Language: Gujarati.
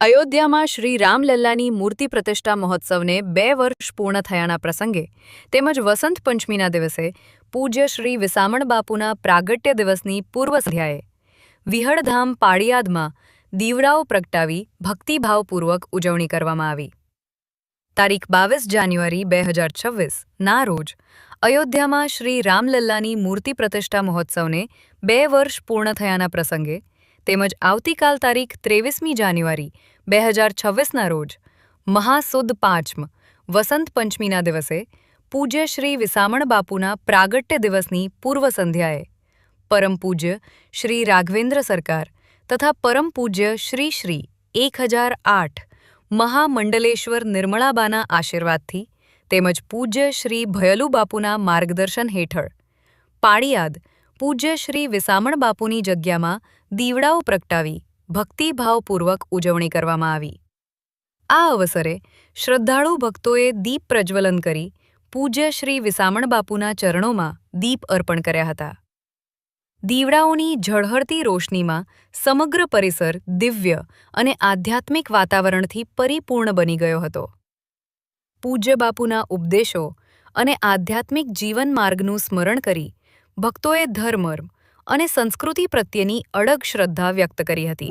અયોધ્યામાં શ્રી રામલલ્લાની મૂર્તિ પ્રતિષ્ઠા મહોત્સવને 2 વર્ષ પૂર્ણ થયાના પ્રસંગે તેમજ વસંત પંચમીના દિવસે પૂજ્ય શ્રી વિસામણ બાપુના પ્રાગટ્ય દિવસની પૂર્વ સંધ્યાએ વિહળધામ પાળિયાદમાં દીવડાઓ પ્રગટાવી ભક્તિભાવપૂર્વક ઉજવણી કરવામાં આવી. તારીખ 22 જાન્યુઆરી 2026 ના રોજ અયોધ્યામાં શ્રી રામલલ્લાની મૂર્તિ પ્રતિષ્ઠા મહોત્સવને 2 વર્ષ પૂર્ણ થયાના પ્રસંગે તેમજ આવતીકાલ તારીખ 23મી જાન્યુઆરી 2026ના રોજ મહાસુદ પાંચમ વસંત પંચમીના દિવસે પૂજ્ય શ્રી વિસામણ બાપુના પ્રાગટ્ય દિવસની પૂર્વ સંધ્યાએ પરમ પૂજ્ય શ્રી રાઘવેન્દ્ર સરકાર તથા પરમ પૂજ્ય શ્રી શ્રી 1008 મહામંડલેશ્વર નિર્મળાબાના આશીર્વાદથી તેમજ પૂજ્ય શ્રી ભયલુ બાપુના માર્ગદર્શન હેઠળ પાળિયાદ પૂજ્ય શ્રી વિસામણ બાપુની જગ્યામાં દીવડાઓ પ્રગટાવી ભક્તિભાવપૂર્વક ઉજવણી કરવામાં આવી. આ અવસરે શ્રદ્ધાળુ ભક્તોએ દીપ પ્રજ્વલન કરી પૂજ્ય શ્રી વિસામણ બાપુના ચરણોમાં દીપ અર્પણ કર્યા હતા. દીવડાઓની ઝળહળતી રોશનીમાં સમગ્ર પરિસર દિવ્ય અને આધ્યાત્મિક વાતાવરણથી પરિપૂર્ણ બની ગયો હતો. પૂજ્ય બાપુના ઉપદેશો અને આધ્યાત્મિક જીવન માર્ગનું સ્મરણ કરી ભક્તોએ ધર્મ અને સંસ્કૃતિ પ્રત્યેની અડગ શ્રદ્ધા વ્યક્ત કરી હતી.